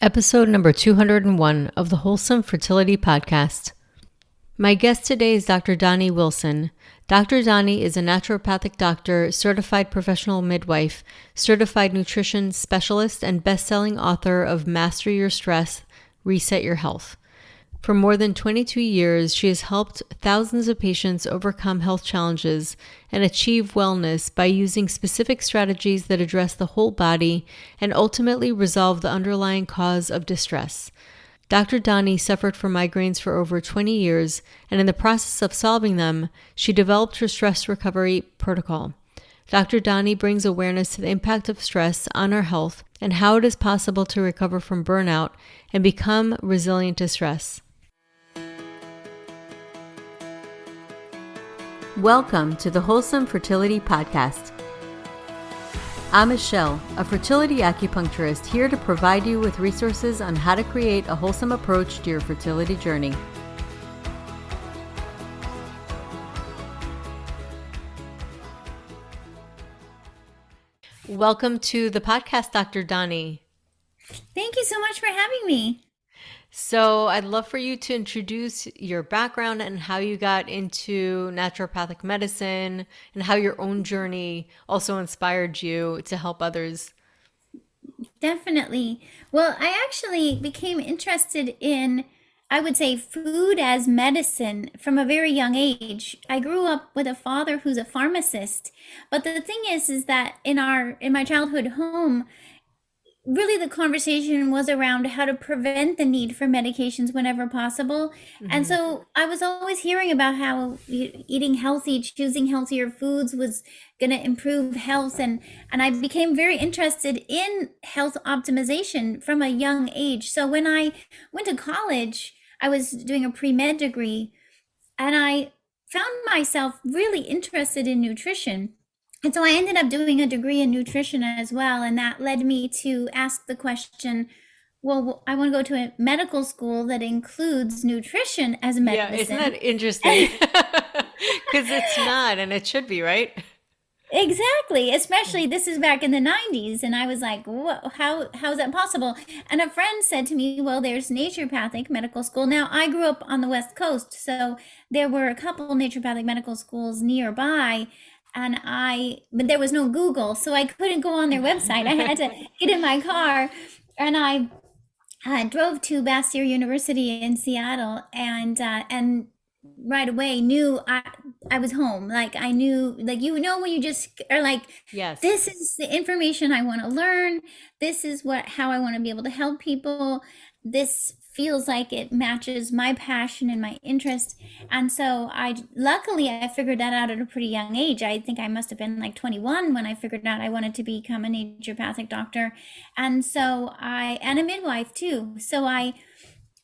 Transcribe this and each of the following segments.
Episode number 201 of the Wholesome Fertility Podcast. My guest today is Dr. Doni Wilson. Dr. Doni is a naturopathic doctor, certified professional midwife, certified nutrition specialist, and best-selling author of Master Your Stress, Reset Your Health. For more than 22 years, she has helped thousands of patients overcome health challenges and achieve wellness by using specific strategies that address the whole body and ultimately resolve the underlying cause of distress. Dr. Doni suffered from migraines for over 20 years, and in the process of solving them, she developed her stress recovery protocol. Dr. Doni brings awareness to the impact of stress on our health and how it is possible to recover from burnout and become resilient to stress. Welcome to the Wholesome Fertility Podcast. I'm Michelle, a fertility acupuncturist here to provide you with resources on how to create a wholesome approach to your fertility journey. Welcome to the podcast, Dr. Doni. Thank you so much for having me. So I'd love for you to introduce your background and how you got into naturopathic medicine and how your own journey also inspired you to help others. Definitely. Well, I actually became interested in, I would say, food as medicine from a very young age. I grew up with a father who's a pharmacist, but the thing is that in my childhood home, really the conversation was around how to prevent the need for medications whenever possible. And so I was always hearing about how eating healthy, choosing healthier foods was going to improve health. And I became very interested in health optimization from a young age. So when I went to college, I was doing a pre-med degree, and I found myself really interested in nutrition. And so I ended up doing a degree in nutrition as well. And that led me to ask the question, well, I want to go to a medical school that includes nutrition as medicine. Yeah, isn't that interesting? Because it's not, and it should be, right? Exactly. Especially this is back in the 90s. And I was like, whoa, how is that possible? And a friend said to me, well, there's naturopathic medical school. Now, I grew up on the West Coast, so there were a couple naturopathic medical schools nearby. But there was no Google, so I couldn't go on their website. I had to get in my car, and I drove to Bastyr University in Seattle, and right away knew I was home. Like I knew, like when you just are like, Yes. This is the information I want to learn. This is how I want to be able to help people. This feels like it matches my passion and my interest. And so luckily I figured that out at a pretty young age. I think I must have been like 21 when I figured out I wanted to become a naturopathic doctor. And so and a midwife too. So I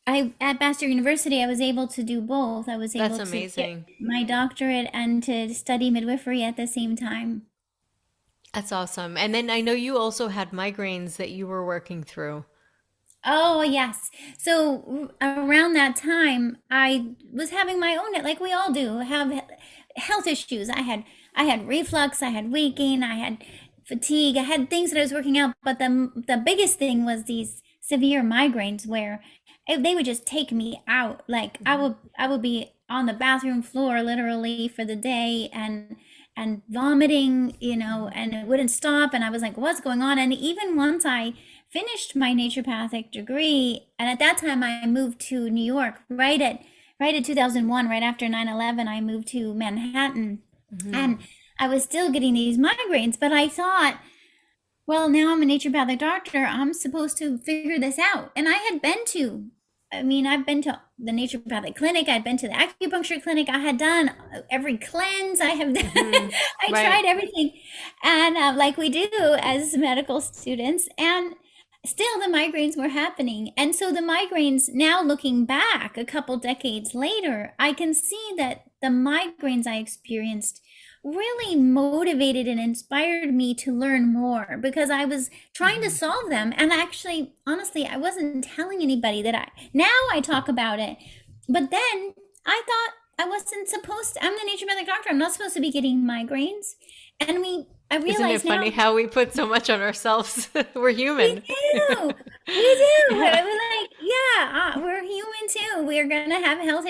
at Bastyr University, I was able to do both. I was able That's to amazing. get my doctorate and to study midwifery at the same time. That's awesome. And then I know you also had migraines that you were working through. Oh, yes. So around that time, I was having my own, like we all do, have health issues. I had reflux, I had weight gain, I had fatigue, I had things that I was working out. But the biggest thing was these severe migraines where they would just take me out. Like I would be on the bathroom floor literally for the day and vomiting, and it wouldn't stop. And I was like, what's going on? And even once I finished my naturopathic degree, and at that time I moved to New York right at 2001, right after 9/11, I moved to Manhattan, and I was still getting these migraines. But I thought, well, now I'm a naturopathic doctor, I'm supposed to figure this out. And I've been to the naturopathic clinic, I'd been to the acupuncture clinic, I had done every cleanse, I have done, I tried everything, and like we do as medical students, and still the migraines were happening. And so the migraines, now looking back a couple decades later, I can see that the migraines I experienced really motivated and inspired me to learn more, because I was trying to solve them. And actually, honestly, I wasn't telling anybody now I talk about it. But then I thought I wasn't supposed to, I'm the naturopathic doctor, I'm not supposed to be getting migraines. And I realize Isn't it funny how we put so much on ourselves? We're human. We do.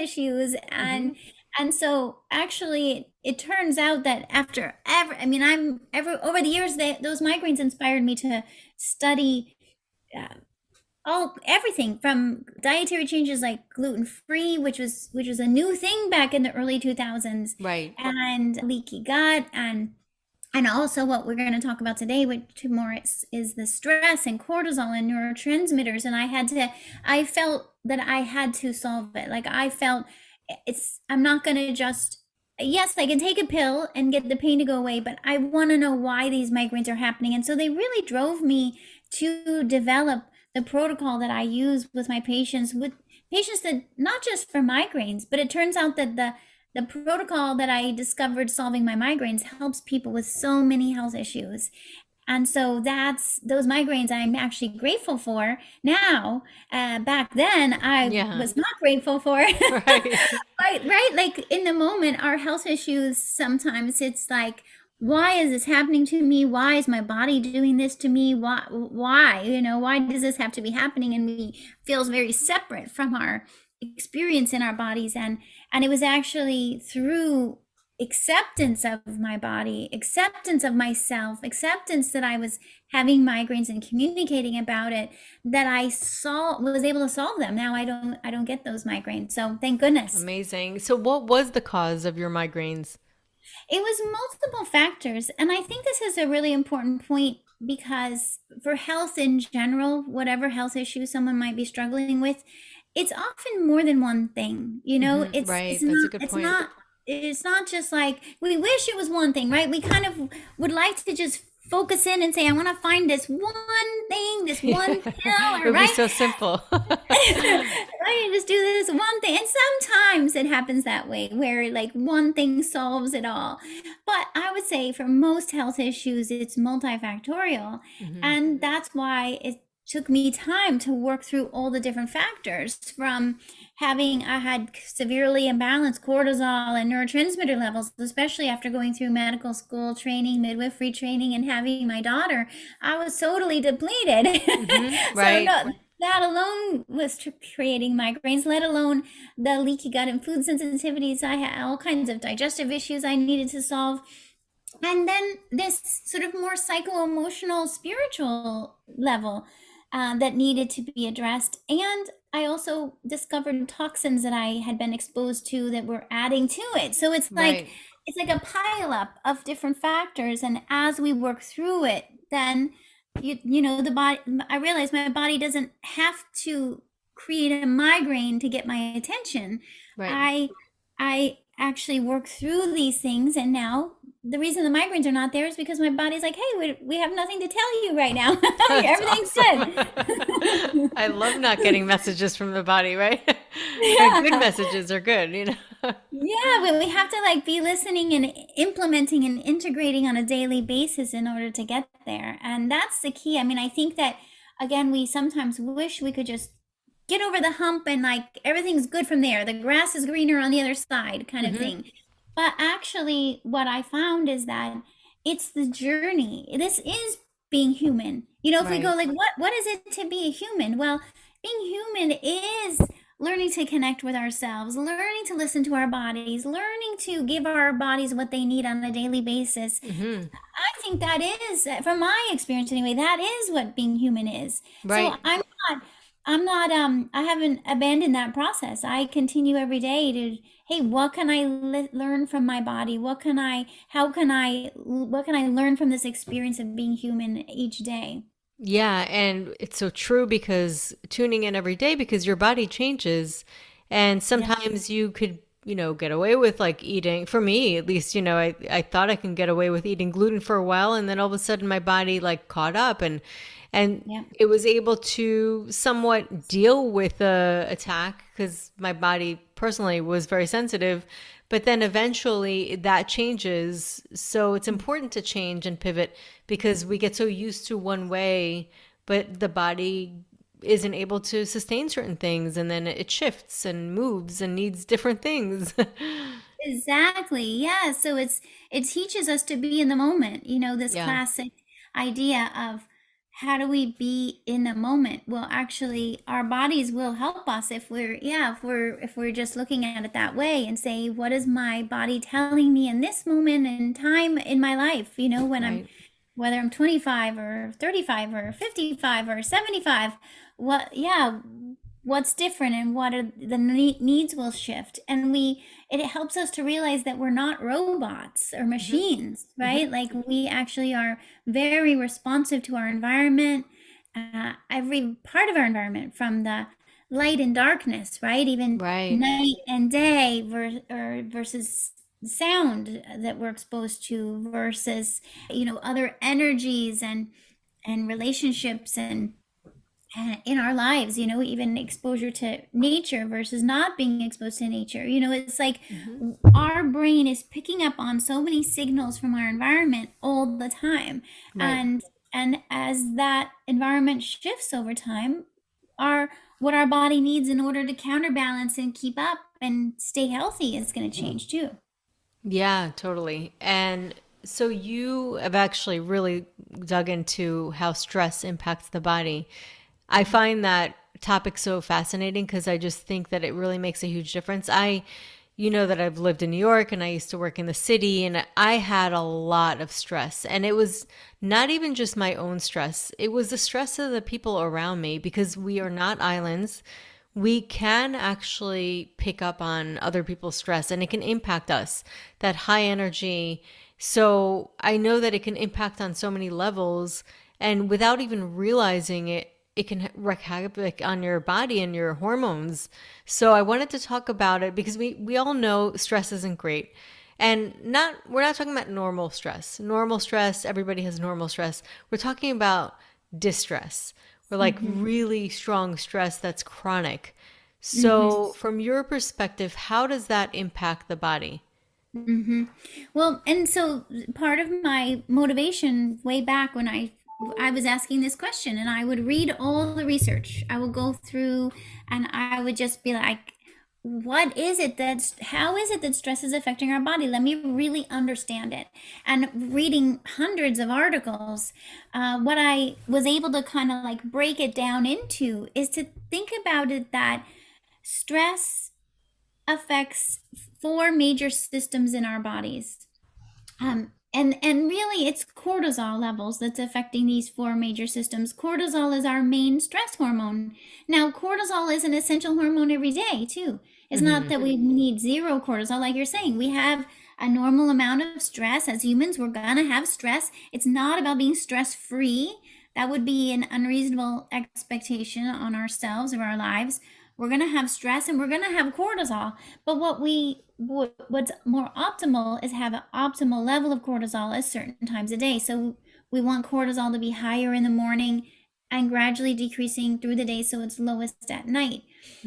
issues. Mm-hmm. And so actually it turns out that after ever, I mean, I'm ever over the years, those migraines inspired me to study uh, all everything from dietary changes like gluten free, which was a new thing back in the early 2000s, Right. and leaky gut, and also what we're going to talk about today, which more is the stress and cortisol and neurotransmitters. And I felt that I had to solve it. Like I felt I'm not going to just, yes, I can take a pill and get the pain to go away, but I want to know why these migraines are happening. And so they really drove me to develop the protocol that I use with patients that not just for migraines, but it turns out that the protocol that I discovered solving my migraines helps people with so many health issues. And so that's those migraines I'm actually grateful for now. Back then, I Yeah. was not grateful for. Right. Right? Like in the moment, our health issues, sometimes it's like, why is this happening to me? Why is my body doing this to me? Why, why does this have to be happening? And we feels very separate from our experience in our bodies. And it was actually through acceptance of my body, acceptance of myself, acceptance that I was having migraines and communicating about it, that was able to solve them. Now I don't get those migraines. So thank goodness. Amazing. So what was the cause of your migraines? It was multiple factors. And I think this is a really important point because for health in general, whatever health issue someone might be struggling with, it's often more than one thing. Mm-hmm. It's Right. That's a not, good it's point. not, it's not just like we wish it was one thing, right? We kind of would like to just focus in and say, I want to find this one thing, this one It pill, would be right? so simple. Right, just do this one thing. And sometimes it happens that way where like one thing solves it all. But I would say for most health issues, it's multifactorial. Hmm. And that's why it took me time to work through all the different factors from I had severely imbalanced cortisol and neurotransmitter levels, especially after going through medical school training, midwifery training, and having my daughter. I was totally depleted. Hmm. So Right. no, that alone was creating migraines, let alone the leaky gut and food sensitivities. I had all kinds of digestive issues I needed to solve. And then this sort of more psycho-emotional, spiritual level that needed to be addressed. And I also discovered toxins that I had been exposed to that were adding to it. So Right. it's like a pile up of different factors. And as we work through it, then the body, I realized my body doesn't have to create a migraine to get my attention. Right. I actually work through these things, and now the reason the migraines are not there is because my body's like, hey, we have nothing to tell you right now. That's Everything's awesome. good. I love not getting messages from the body, right? Good Yeah. messages are good. Yeah, but we have to like be listening and implementing and integrating on a daily basis in order to get there. And that's the key. I mean, I think that again, we sometimes wish we could just get over the hump and like everything's good from there. The grass is greener on the other side kind of Hmm. thing. But actually what I found is that it's the journey. This is being human. If we go Right. like what is it to be a human? Well, being human is learning to connect with ourselves, learning to listen to our bodies, learning to give our bodies what they need on a daily basis. Hmm. I think that is, from my experience anyway, that is what being human is. So Right. I haven't abandoned that process. I continue every day to, hey, what can I learn from my body? What can I learn from this experience of being human each day? Yeah, and it's so true because tuning in every day because your body changes and Yeah. sometimes you could, get away with like eating, for me at least, I thought I can get away with eating gluten for a while and then all of a sudden my body like caught up and Yeah. it was able to somewhat deal with the attack because my body personally was very sensitive. But then eventually that changes. So it's important to change and pivot because we get so used to one way, but the body isn't able to sustain certain things. And then it shifts and moves and needs different things. Exactly. Yeah. So it teaches us to be in the moment, this Yeah. classic idea of how do we be in the moment? Well, actually, our bodies will help us if we're just looking at it that way and say, what is my body telling me in this moment in time in my life? When I'm Right. whether I'm 25 or 35 or 55 or 75, what yeah what's different, and what are the needs will shift, and it helps us to realize that we're not robots or Hmm. machines, Hmm. right? Like, we actually are very responsive to our environment, every part of our environment, from the light and darkness, right? Even Right. night and day, versus sound that we're exposed to, versus other energies and relationships, and in our lives, even exposure to nature versus not being exposed to nature. It's like Hmm. our brain is picking up on so many signals from our environment all the time. Right. And as that environment shifts over time, our what our body needs in order to counterbalance and keep up and stay healthy is going to change too. Yeah, totally. And so you have actually really dug into how stress impacts the body. I find that topic so fascinating because I just think that it really makes a huge difference. You know that I've lived in New York and I used to work in the city, and I had a lot of stress. And it was not even just my own stress, it was the stress of the people around me because we are not islands. We can actually pick up on other people's stress and it can impact us, that high energy. So I know that it can impact on so many levels, and without even realizing it, it can wreak havoc on your body and your hormones. So I wanted to talk about it because we all know stress isn't great. And we're not talking about normal stress. Normal stress, everybody has normal stress. We're talking about distress. We're like Mm-hmm. really strong stress that's chronic. Mm-hmm. So, from your perspective, how does that impact the body? Mm-hmm. Well, and so part of my motivation way back when I was asking this question, and I would read all the research. I would go through, and I would just be like, how is it that stress is affecting our body? Let me really understand it. And reading hundreds of articles, what I was able to kind of like break it down into is to think about it that stress affects four major systems in our bodies. And really, it's cortisol levels that's affecting these four major systems. Cortisol is our main stress hormone. Now, cortisol is an essential hormone every day, too. It's not Hmm. that we need zero cortisol, like you're saying. We have a normal amount of stress. As humans, we're going to have stress. It's not about being stress free. That would be an unreasonable expectation on ourselves or our lives. We're going to have stress and we're going to have cortisol. But what's more optimal is have an optimal level of cortisol at certain times a day. So we want cortisol to be higher in the morning and gradually decreasing through the day so it's lowest at night.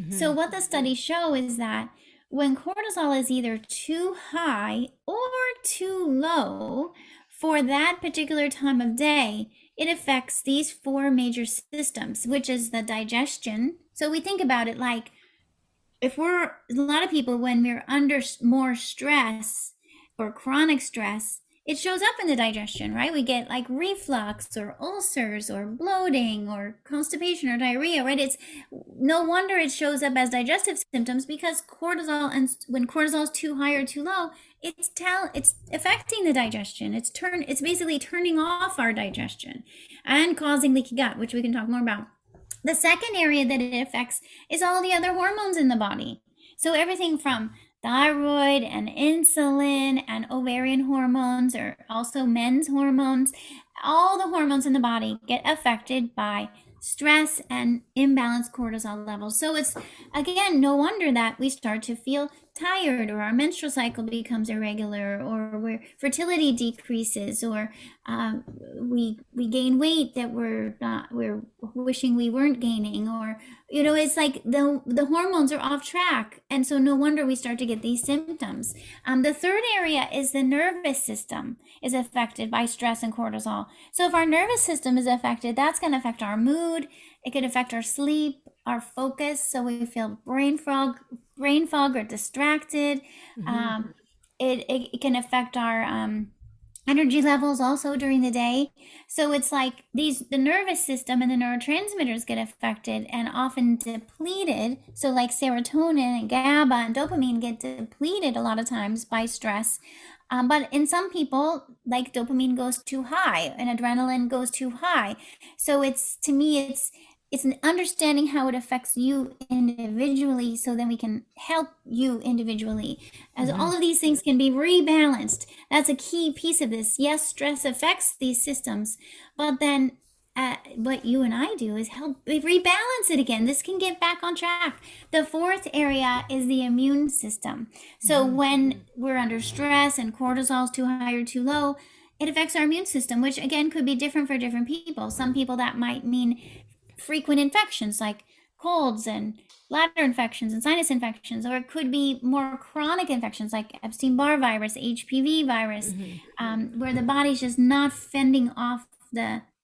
So Hmm. what the studies show is that when cortisol is either too high or too low for that particular time of day, it affects these four major systems, which is the digestion. So we think about it like, if we're a lot of people, when we're under more stress or chronic stress, it shows up in the digestion, right? We get like reflux or ulcers or bloating or constipation or diarrhea, right? It's no wonder it shows up as digestive symptoms, because cortisol, and when cortisol is too high or too low, it's affecting the digestion. It's basically turning off our digestion and causing leaky gut, which we can talk more about. The second area that it affects is all the other hormones in the body. So everything from thyroid and insulin and ovarian hormones, or also men's hormones, all the hormones in the body get affected by stress and imbalanced cortisol levels. So it's, again, no wonder that we start to feel tired, or our menstrual cycle becomes irregular, or where fertility decreases, or we gain weight that we're wishing we weren't gaining, or it's like the hormones are off track, and so no wonder we start to get these symptoms. The third area is the nervous system is affected by stress and cortisol. So if our nervous system is affected, that's going to affect our mood. It could affect our sleep, our focus, so we feel brain fog or distracted. Hmm. um, it can affect our energy levels also during the day. So it's like the nervous system and the neurotransmitters get affected and often depleted. So like serotonin and GABA and dopamine get depleted a lot of times by stress. But in some people, like dopamine goes too high and adrenaline goes too high. So it's, to me, it's an understanding how it affects you individually, so then we can help you individually, as all of these things can be rebalanced. That's a key piece of this. Yes, stress affects these systems, but then what you and I do is help rebalance it again. This can get back on track. The fourth area is the immune system. So when we're under stress and cortisol is too high or too low, it affects our immune system, which again could be different for different people. Some people that might mean frequent infections like colds and bladder infections and sinus infections, or it could be more chronic infections like Epstein-Barr virus, HPV virus, where the body's just not fending off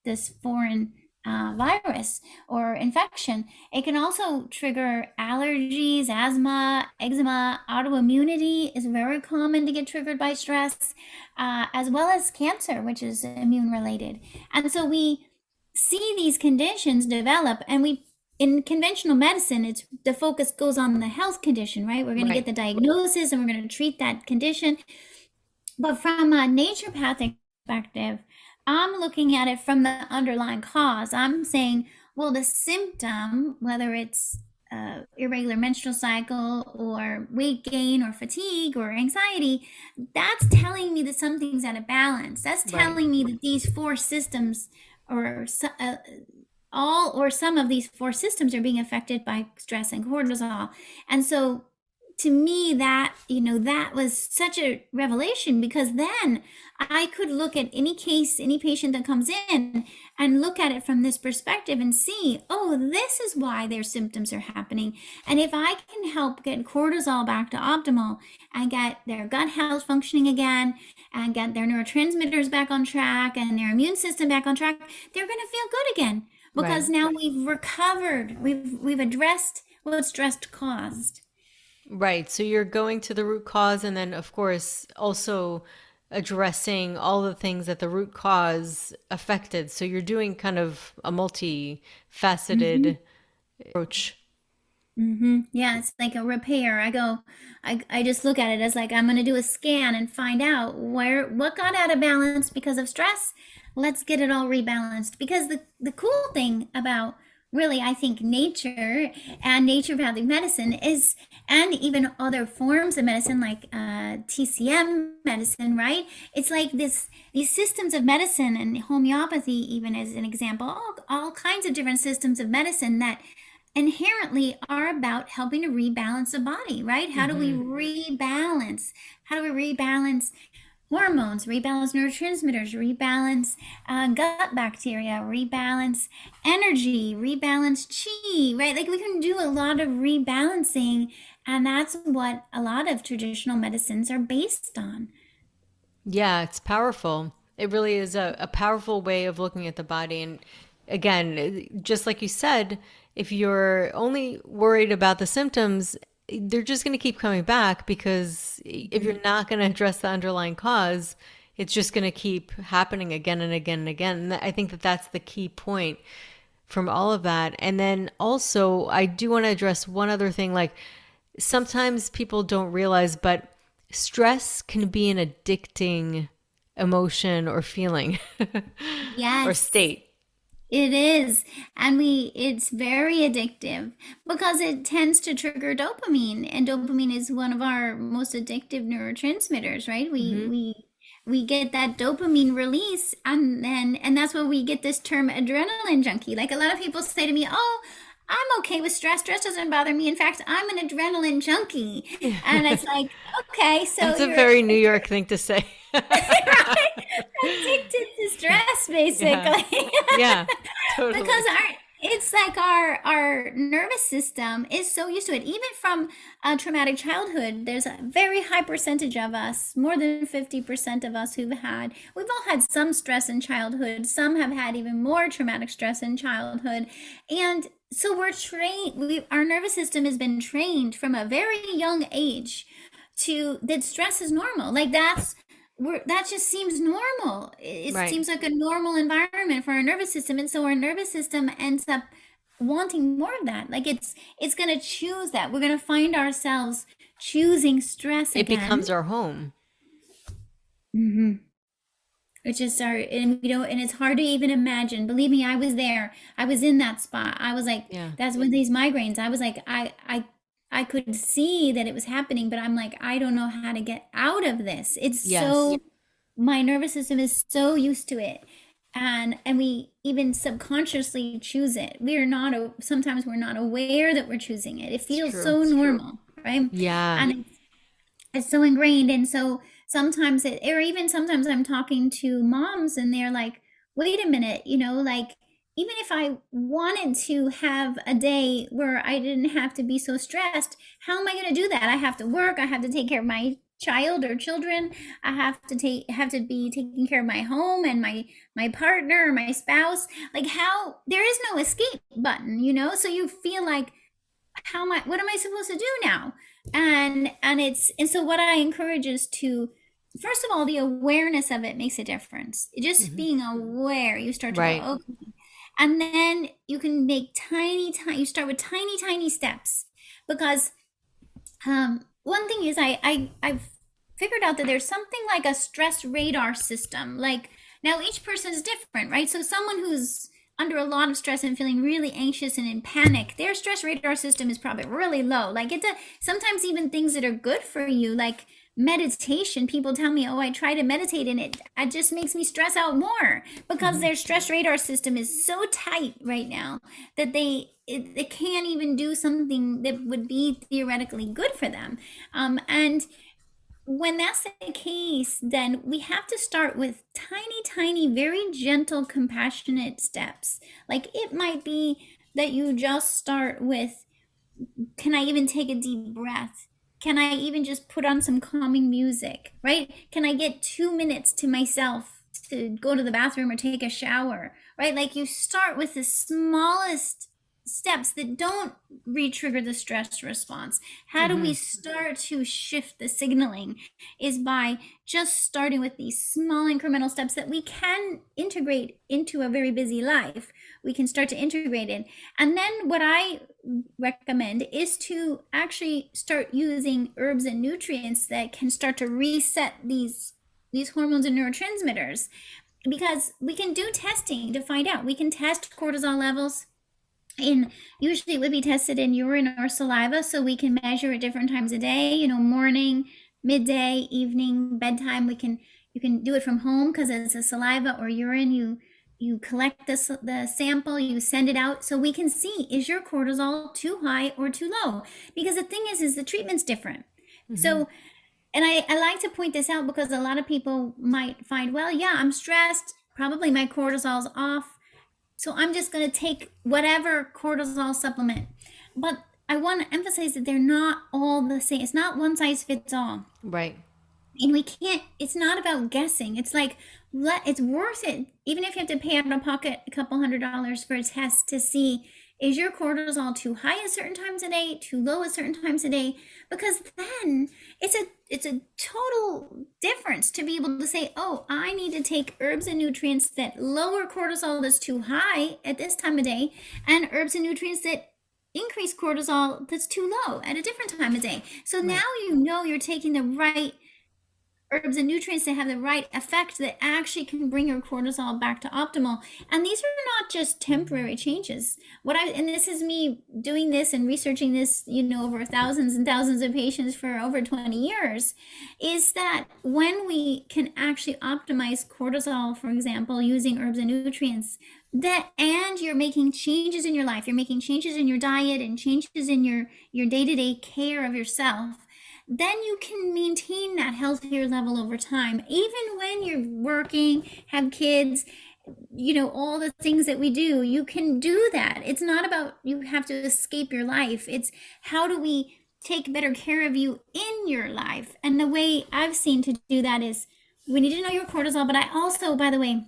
this foreign virus or infection. It can also trigger allergies, asthma, eczema. Autoimmunity is very common to get triggered by stress, as well as cancer, which is immune related. And so we see these conditions develop, and we, in conventional medicine, it's the focus goes on the health condition, right? We're going to get the diagnosis and we're going to treat that condition. But from a naturopathic perspective, I'm looking at it from the underlying cause. I'm saying, well, the symptom, whether it's irregular menstrual cycle or weight gain or fatigue or anxiety, that's telling me that something's out of balance. That's telling me that these four systems, or all or some of these four systems, are being affected by stress and cortisol. And so to me, that, that was such a revelation, because then I could look at any case, any patient that comes in, and look at it from this perspective and see, oh, this is why their symptoms are happening. And if I can help get cortisol back to optimal and get their gut health functioning again and get their neurotransmitters back on track and their immune system back on track, they're going to feel good again, because now we've recovered, we've addressed what stress caused. Right. So you're going to the root cause, and then, of course, also addressing all the things that the root cause affected. So you're doing kind of a multifaceted approach. Yeah, it's like a repair. I just look at it as like, I'm going to do a scan and find out what got out of balance because of stress. Let's get it all rebalanced. Because the cool thing about, really, I think, nature and naturopathic medicine is, and even other forms of medicine like TCM medicine, right? It's like these systems of medicine, and homeopathy, even as an example, all kinds of different systems of medicine that inherently are about helping to rebalance the body, right? How do we rebalance? How do we rebalance hormones, rebalance neurotransmitters, rebalance gut bacteria, rebalance energy, rebalance chi, right? Like, we can do a lot of rebalancing, and that's what a lot of traditional medicines are based on. Yeah, it's powerful. It really is a powerful way of looking at the body. And again, just like you said, if you're only worried about the symptoms, they're just going to keep coming back, because if you're not going to address the underlying cause, it's just going to keep happening again and again and again. And I think that that's the key point from all of that. And then also, I do want to address one other thing. Like, sometimes people don't realize, but stress can be an addicting emotion or feeling or Yes. state. It is. And it's very addictive because it tends to trigger dopamine, and dopamine is one of our most addictive neurotransmitters, right? We get that dopamine release, and that's where we get this term adrenaline junkie. Like, a lot of people say to me, "Oh, I'm okay with stress. Stress doesn't bother me. In fact, I'm an adrenaline junkie." And it's like, okay, so That's a you're very New York thing to say. right? Addicted to stress, basically. Yeah, totally. Because it's like our nervous system is so used to it. Even from a traumatic childhood, there's a very high percentage of us, more than 50% of us, we've all had some stress in childhood. Some have had even more traumatic stress in childhood. And so we're trained, our nervous system has been trained from a very young age that stress is normal. Like, that's that just seems normal. It Right. seems like a normal environment for our nervous system, and so our nervous system ends up wanting more of that. Like it's going to choose that. We're going to find ourselves choosing stress It again. becomes our home. Mm-hmm. It's just our, and we don't, and it's hard to even imagine. Believe me, I was there. I was in that spot. I was like, Yeah. that's when these migraines. I was like, I could see that it was happening, but I'm like, I don't know how to get out of this. It's Yes. so, my nervous system is so used to it, and we even subconsciously choose it. We are not. Sometimes we're not aware that we're choosing it. It It's feels true. so normal, right? Yeah. And it's so ingrained, and so sometimes it, or even sometimes I'm talking to moms and they're like, wait a minute, like, even if I wanted to have a day where I didn't have to be so stressed, how am I going to do that? I have to work, I have to take care of my child or children, I have to be taking care of my home and my partner or my spouse. Like, how, there is no escape button, so you feel like, what am I supposed to do now? And so what I encourage is to, first of all, the awareness of it makes a difference. Just Hmm. being aware, you start to go, Right. okay. And then you can make you start with tiny steps, because one thing is, I've figured out that there's something like a stress radar system. Like, now each person is different, right? So someone who's under a lot of stress and feeling really anxious and in panic, their stress radar system is probably really low. Like, sometimes even things that are good for you, like meditation, people tell me, oh, I try to meditate and it just makes me stress out more, because Hmm. their stress radar system is so tight right now that they can't even do something that would be theoretically good for them. And when that's the case, then we have to start with tiny, very gentle, compassionate steps. Like, it might be that you just start with, can I even take a deep breath? Can I even just put on some calming music, right? Can I get 2 minutes to myself to go to the bathroom or take a shower, right? Like, you start with the smallest steps that don't re-trigger the stress response. How do we Hmm. start to shift the signaling? Is by just starting with these small incremental steps that we can integrate into a very busy life. We can start to integrate it. And then what I recommend is to actually start using herbs and nutrients that can start to reset these hormones and neurotransmitters, because we can do testing to find out. We can test cortisol levels in, usually it would be tested in urine or saliva, so we can measure at different times of day, morning, midday, evening, bedtime. You can do it from home, because it's a saliva or urine. You collect the sample, you send it out, so we can see, is your cortisol too high or too low? Because the thing is the treatment's different. Hmm. So, and I like to point this out, because a lot of people might find, well, yeah, I'm stressed, probably my cortisol's off, so I'm just going to take whatever cortisol supplement. But I want to emphasize that they're not all the same. It's not one size fits all. Right. And we can't, it's not about guessing. It's like, it's worth it. Even if you have to pay out of pocket a couple $100 for a test to see, is your cortisol too high at certain times a day, too low at certain times a day? Because then it's a total difference to be able to say, oh, I need to take herbs and nutrients that lower cortisol that's too high at this time of day, and herbs and nutrients that increase cortisol that's too low at a different time of day. So now Right. you're taking the right herbs and nutrients that have the right effect, that actually can bring your cortisol back to optimal. And these are not just temporary changes. And this is me doing this and researching this, over thousands and thousands of patients for over 20 years, is that when we can actually optimize cortisol, for example, using herbs and nutrients, and you're making changes in your life, you're making changes in your diet and changes in your day-to-day care of yourself, then you can maintain that healthier level over time, even when you're working, have kids, all the things that we do. You can do that. It's not about you have to escape your life. It's, how do we take better care of you in your life? And the way I've seen to do that is, we need to know your cortisol, but I also, by the way,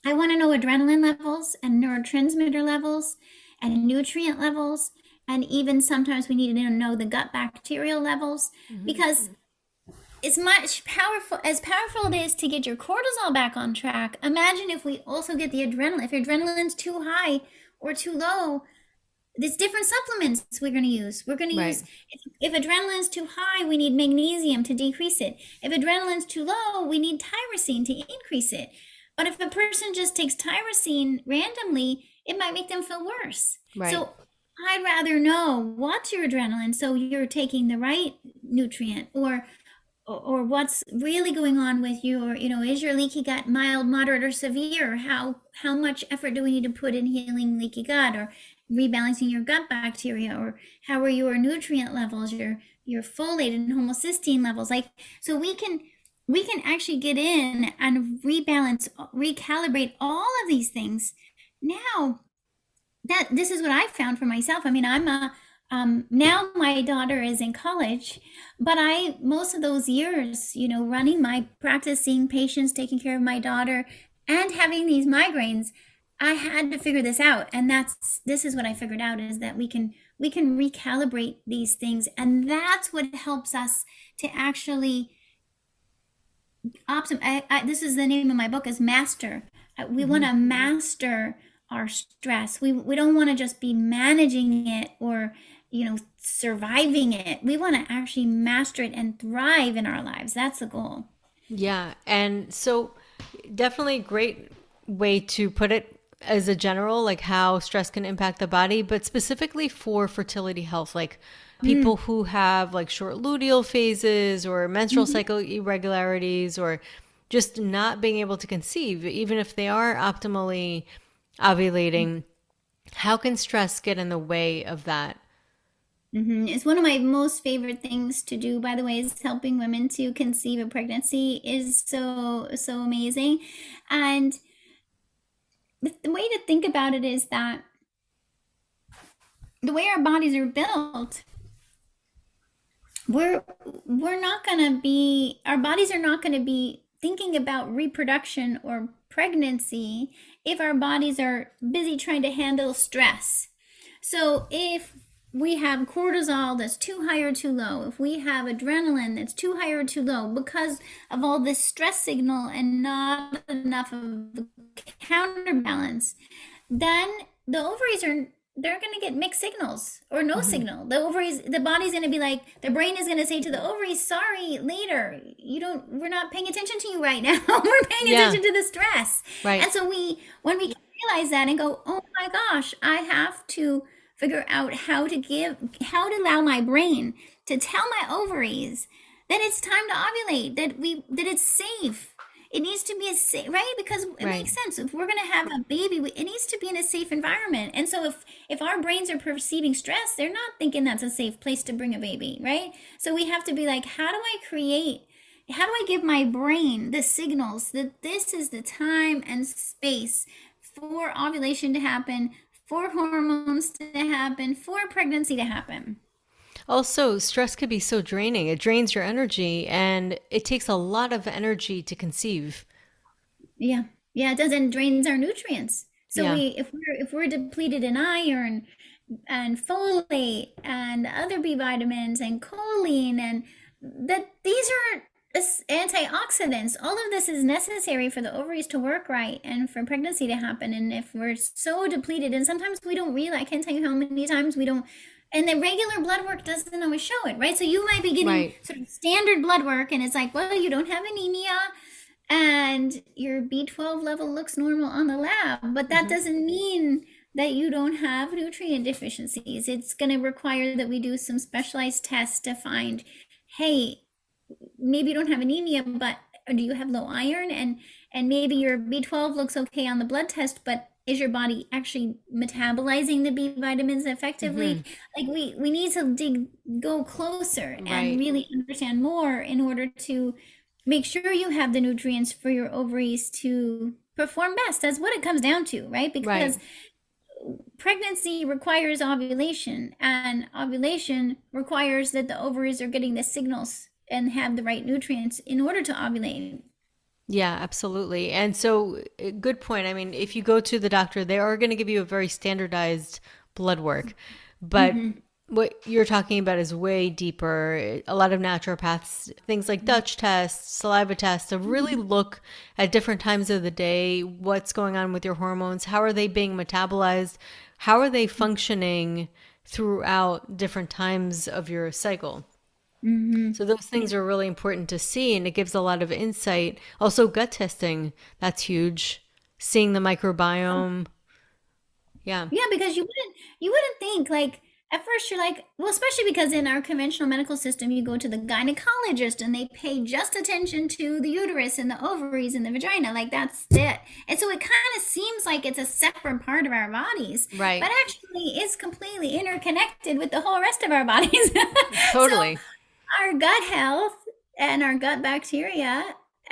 I want to know adrenaline levels and neurotransmitter levels and nutrient levels. And even sometimes we need to know the gut bacterial levels, Hmm. because as powerful it is to get your cortisol back on track. Imagine if we also get the adrenaline. If your adrenaline's too high or too low, there's different supplements we're going to use. We're going to Right. use, if adrenaline's too high, we need magnesium to decrease it. If adrenaline's too low, we need tyrosine to increase it. But if a person just takes tyrosine randomly, it might make them feel worse. Right. So I'd rather know what's your adrenaline so you're taking the right nutrient, or what's really going on with you, or is your leaky gut mild, moderate, or severe? How much effort do we need to put in healing leaky gut, or rebalancing your gut bacteria, or how are your nutrient levels, your folate and homocysteine levels? Like, so we can actually get in and rebalance, recalibrate all of these things. Now, that this is what I found for myself. I mean, now my daughter is in college, but I most of those years, running my practice, seeing patients, taking care of my daughter, and having these migraines, I had to figure this out. And this is what I figured out, is that we can recalibrate these things, and that's what helps us to actually this is the name of my book, is master. We want to master our stress. We don't want to just be managing it, or surviving it. We want to actually master it and thrive in our lives. That's the goal. Yeah. And so definitely a great way to put it as a general, like how stress can impact the body, but specifically for fertility health, like people who have like short luteal phases or menstrual cycle irregularities, or just not being able to conceive, even if they are optimally ovulating. How can stress get in the way of that? It's one of my most favorite things to do, by the way, is helping women to conceive a pregnancy. Is so amazing. And the way to think about it is that the way our bodies are built, our bodies are not going to be thinking about reproduction or pregnancy if our bodies are busy trying to handle stress. So if we have cortisol that's too high or too low, if we have adrenaline that's too high or too low because of all this stress signal and not enough of a counterbalance, then the ovaries they're going to get mixed signals or no signal. The body's going to be like, the brain is going to say to the ovaries, sorry, later, we're not paying attention to you right now. We're paying attention to the stress. Right. And so when we realize that and go, oh my gosh, I have to figure out how to allow my brain to tell my ovaries that it's time to ovulate, that it's safe. It needs to be a safe, right? Because it makes sense. If we're going to have a baby, it needs to be in a safe environment. And so if our brains are perceiving stress, they're not thinking that's a safe place to bring a baby, right? So we have to be like, how do I give my brain the signals that this is the time and space for ovulation to happen, for hormones to happen, for pregnancy to happen? Also, stress could be so draining. It drains your energy, and it takes a lot of energy to conceive. Yeah. Yeah, it does, and drains our nutrients. So Yeah. if we're depleted in iron and folate and other B vitamins and choline, and that these are antioxidants. All of this is necessary for the ovaries to work right and for pregnancy to happen. And if we're so depleted, and sometimes we don't realize, I can't tell you how many times we don't, and the regular blood work doesn't always show it, right? So you might be getting sort of standard blood work, and it's like, well, you don't have anemia, and your B12 level looks normal on the lab, but that doesn't mean that you don't have nutrient deficiencies. It's going to require that we do some specialized tests to find, hey, maybe you don't have anemia, but do you have low iron? And maybe your B12 looks okay on the blood test, but is your body actually metabolizing the B vitamins effectively? Like we need to go closer and really understand more in order to make sure you have the nutrients for your ovaries to perform best. That's what it comes down to, right? Because pregnancy requires ovulation, and ovulation requires that the ovaries are getting the signals and have the right nutrients in order to ovulate. Yeah, absolutely. And so, good point. I mean, if you go to the doctor, they are going to give you a very standardized blood work. But what you're talking about is way deeper. A lot of naturopaths, things like Dutch tests, saliva tests, to really look at different times of the day, what's going on with your hormones, how are they being metabolized, how are they functioning throughout different times of your cycle. Mm-hmm. So those things are really important to see, and it gives a lot of insight. Also, gut testing, that's huge. Seeing the microbiome. Yeah. Yeah, because you wouldn't think like at first you're like, well, especially because in our conventional medical system, you go to the gynecologist and they pay just attention to the uterus and the ovaries and the vagina, like that's it. And so it kind of seems like it's a separate part of our bodies, Right. but actually it's completely interconnected with the whole rest of our bodies. So Totally. our gut health and our gut bacteria.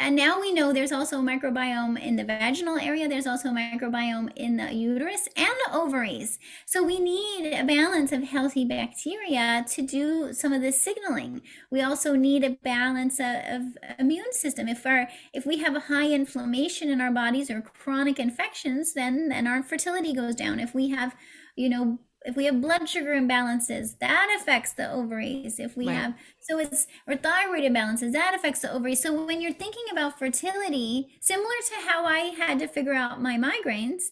And now we know there's also a microbiome in the vaginal area. There's also a microbiome in the uterus and the ovaries. So we need a balance of healthy bacteria to do some of this signaling. We also need a balance of immune system. If we have a high inflammation in our bodies or chronic infections, then our fertility goes down. If we have, if we have blood sugar imbalances, that affects the ovaries. If we Right. have, so it's, or thyroid imbalances, that affects the ovaries. So when you're thinking about fertility, similar to how I had to figure out my migraines,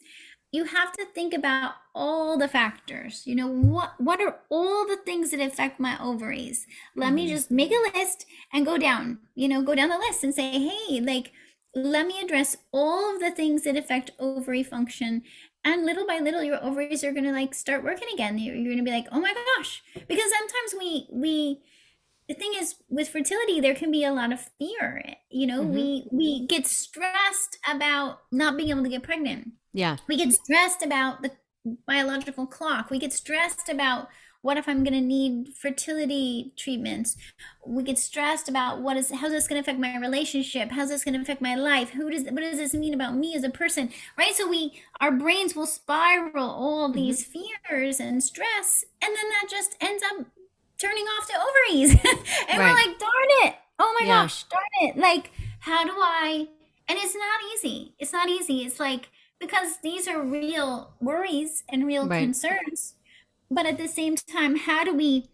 you have to think about all the factors. What are all the things that affect my ovaries? Let me just make a list and go down, go down the list and say, hey, like, let me address all of the things that affect ovary function, and little by little your ovaries are going to like start working again. You're going to be like, oh my gosh, because sometimes we the thing is with fertility there can be a lot of fear. We get stressed about not being able to get pregnant. Yeah. We get stressed about the biological clock. We get stressed about what if I'm going to need fertility treatments. We get stressed about how's this going to affect my relationship? How's this going to affect my life? What does this mean about me as a person? Right? So our brains will spiral all these fears and stress, and then that just ends up turning off the ovaries. And we're Right. like, darn it. Oh my Yeah. gosh, darn it. Like, how do I? And it's not easy. It's not easy. It's like, because these are real worries and real Right. concerns, but at the same time, how do we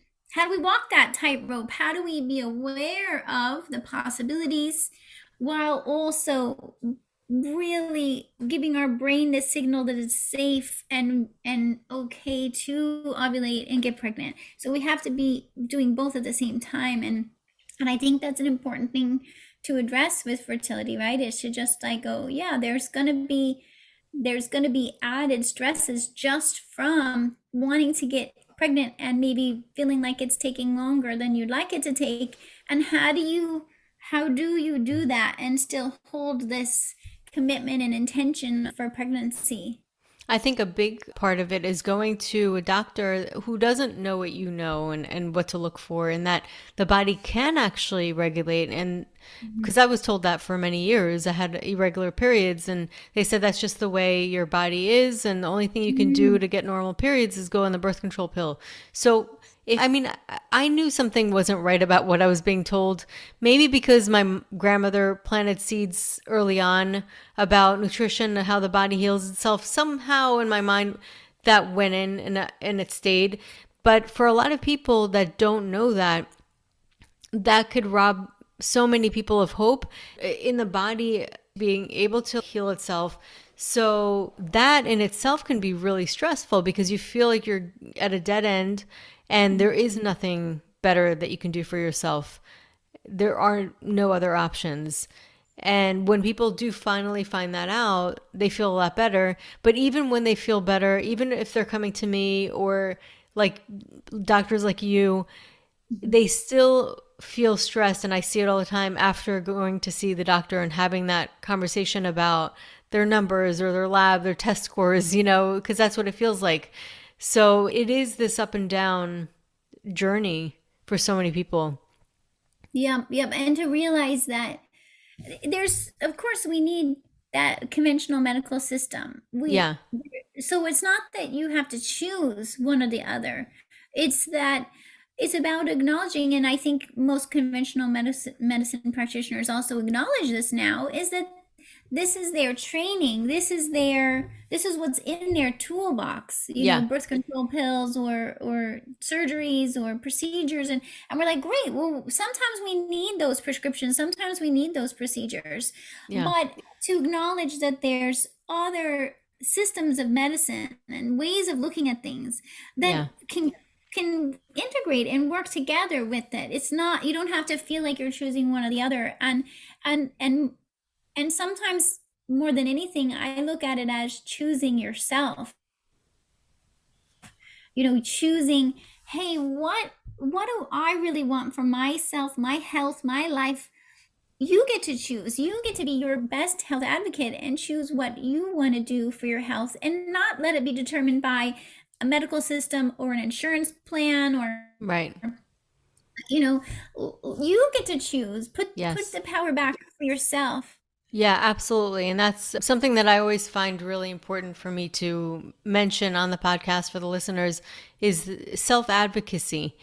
walk that tightrope? How do we be aware of the possibilities while also really giving our brain the signal that it's safe and okay to ovulate and get pregnant? So we have to be doing both at the same time, and I think that's an important thing to address with fertility, right? Is to just like go, yeah, there's going to be added stresses just from wanting to get pregnant and maybe feeling like it's taking longer than you'd like it to take. And how do you do that and still hold this commitment and intention for pregnancy? I think a big part of it is going to a doctor who doesn't know what you know, and what to look for, and that the body can actually regulate. And because I was told that for many years, I had irregular periods, and they said that's just the way your body is, and the only thing you can do to get normal periods is go on the birth control pill. So I knew something wasn't right about what I was being told. Maybe because my grandmother planted seeds early on about nutrition and how the body heals itself. Somehow in my mind that went in, and it stayed. But for a lot of people that don't know that, that could rob so many people of hope in the body being able to heal itself. So that in itself can be really stressful because you feel like you're at a dead end and there is nothing better that you can do for yourself. There are no other options. And when people do finally find that out, they feel a lot better. But even when they feel better, even if they're coming to me or like doctors like you, they still feel stressed. And I see it all the time after going to see the doctor and having that conversation about their numbers or their lab, their test scores, because that's what it feels like. So it is this up and down journey for so many people. Yep, yep. And to realize that of course, we need that conventional medical system. Yeah. So it's not that you have to choose one or the other. It's that it's about acknowledging, and I think most conventional medicine practitioners also acknowledge this now, is that this is their training. This is what's in their toolbox, Yeah. birth control pills or surgeries or procedures. And we're like, great, well, sometimes we need those prescriptions, sometimes we need those procedures. Yeah. But to acknowledge that there's other systems of medicine and ways of looking at things that Yeah. can integrate and work together with it. It's not, you don't have to feel like you're choosing one or the other. And and sometimes more than anything, I look at it as choosing yourself. Choosing, hey, what do I really want for myself, my health, my life? You get to choose. You get to be your best health advocate and choose what you want to do for your health, and not let it be determined by a medical system or an insurance plan, or Right. you get to choose. Put Yes. the power back for yourself. Yeah, absolutely. And that's something that I always find really important for me to mention on the podcast for the listeners is self-advocacy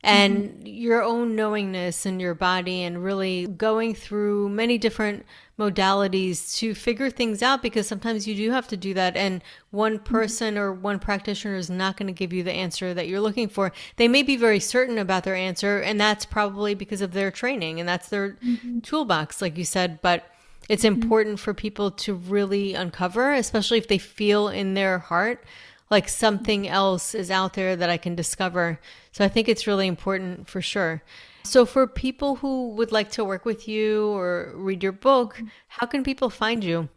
and your own knowingness in your body, and really going through many different modalities to figure things out, because sometimes you do have to do that. And one person or one practitioner is not going to give you the answer that you're looking for. They may be very certain about their answer, and that's probably because of their training and that's their toolbox, like you said. But it's important for people to really uncover, especially if they feel in their heart like something else is out there that I can discover. So I think it's really important for sure. So for people who would like to work with you or read your book, how can people find you?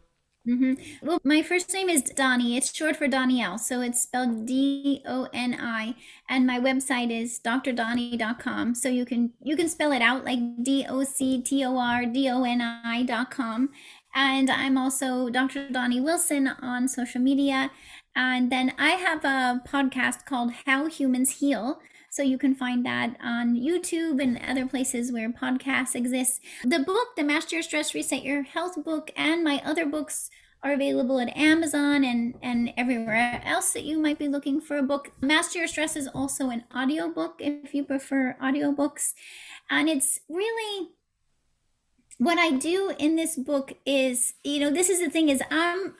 Well, my first name is Doni. It's short for Donielle, so it's spelled Doni, and my website is drdoni.com. So you can spell it out like DOCTORDONI.com. And I'm also Dr. Doni Wilson on social media. And then I have a podcast called How Humans Heal. So you can find that on YouTube and other places where podcasts exist. The book, the Master Your Stress, Reset Your Health book, and my other books are available at Amazon and everywhere else that you might be looking for a book. Master Your Stress is also an audiobook if you prefer audiobooks. And it's really, what I do in this book is, this is the thing, is I'm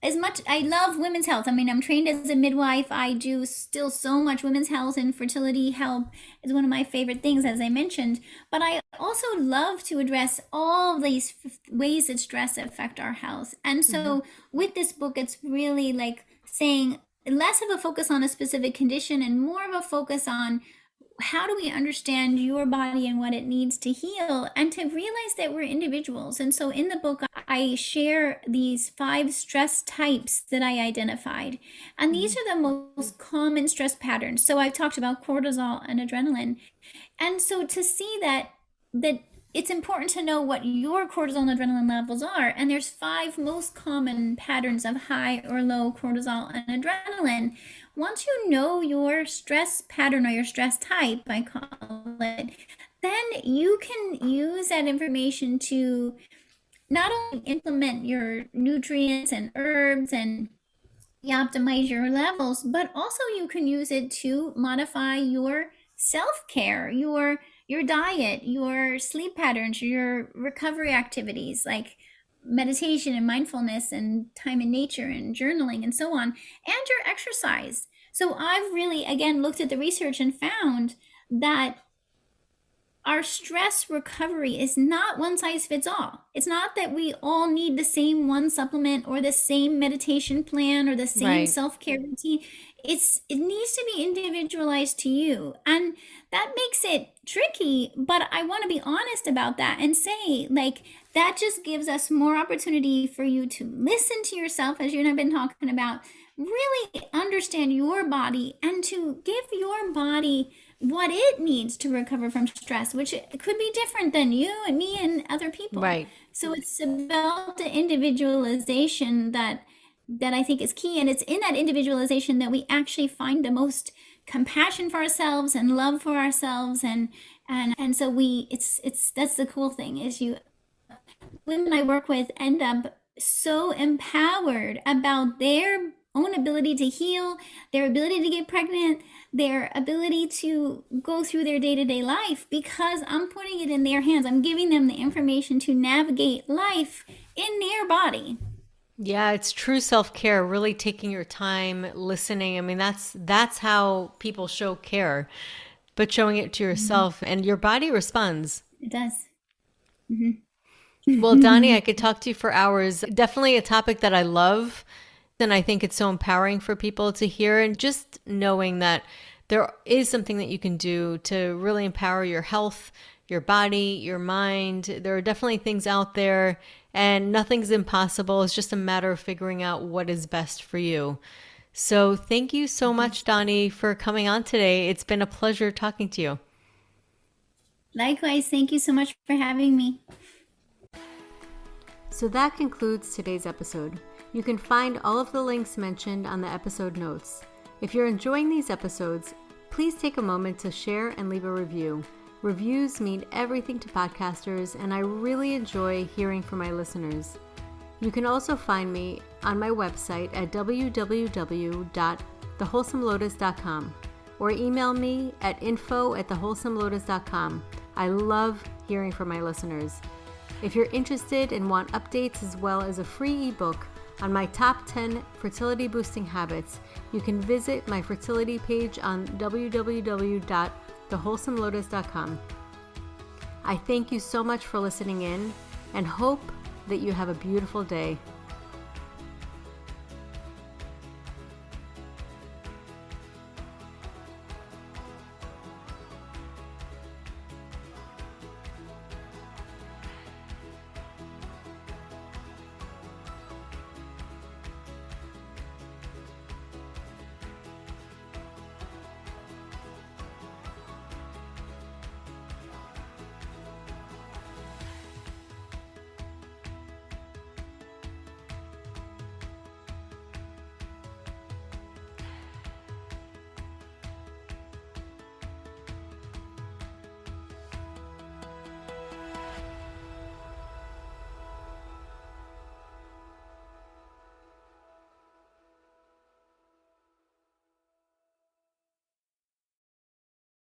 as much, I love women's health. I mean, I'm trained as a midwife. I do still so much women's health, and fertility help is one of my favorite things, as I mentioned. But I also love to address all these ways that stress affect our health. And so with this book, it's really like saying less of a focus on a specific condition and more of a focus on how do we understand your body and what it needs to heal, and to realize that we're individuals. And so in the book, I share these 5 stress types that I identified. And these are the most common stress patterns. So I've talked about cortisol and adrenaline. And so to see that it's important to know what your cortisol and adrenaline levels are. And there's 5 most common patterns of high or low cortisol and adrenaline. Once you know your stress pattern or your stress type, I call it, then you can use that information to not only implement your nutrients and herbs and optimize your levels, but also you can use it to modify your self-care, your diet, your sleep patterns, your recovery activities like meditation and mindfulness and time in nature and journaling and so on, and your exercise. So I've really, again, looked at the research and found that our stress recovery is not one size fits all. It's not that we all need the same one supplement or the same meditation plan or the same self-care routine. It needs to be individualized to you. And that makes it tricky, but I want to be honest about that and say, like, that just gives us more opportunity for you to listen to yourself, as you and I've been talking about, really understand your body and to give your body what it needs to recover from stress, which could be different than you and me and other people. Right. So it's about the individualization that I think is key. And it's in that individualization that we actually find the most compassion for ourselves and love for ourselves. And so that's the cool thing, is women I work with end up so empowered about their own ability to heal, their ability to get pregnant, their ability to go through their day-to-day life, because I'm putting it in their hands. I'm giving them the information to navigate life in your body. Yeah, it's true self-care, really taking your time, listening. I mean, that's how people show care, but showing it to yourself and your body responds. It does. Well, Doni, I could talk to you for hours. Definitely a topic that I love. And I think it's so empowering for people to hear, and just knowing that there is something that you can do to really empower your health, your body, your mind. There are definitely things out there, and nothing's impossible. It's just a matter of figuring out what is best for you. So thank you so much, Doni, for coming on today. It's been a pleasure talking to you. Likewise, thank you so much for having me. So that concludes today's episode. You can find all of the links mentioned on the episode notes. If you're enjoying these episodes, please take a moment to share and leave a review. Reviews mean everything to podcasters, and I really enjoy hearing from my listeners. You can also find me on my website at www.thewholesomelotus.com or email me at info@thewholesomelotus.com. I love hearing from my listeners. If you're interested and want updates as well as a free ebook on my top 10 fertility boosting habits, you can visit my fertility page on www.thewholesomelotus.com. I thank you so much for listening in and hope that you have a beautiful day.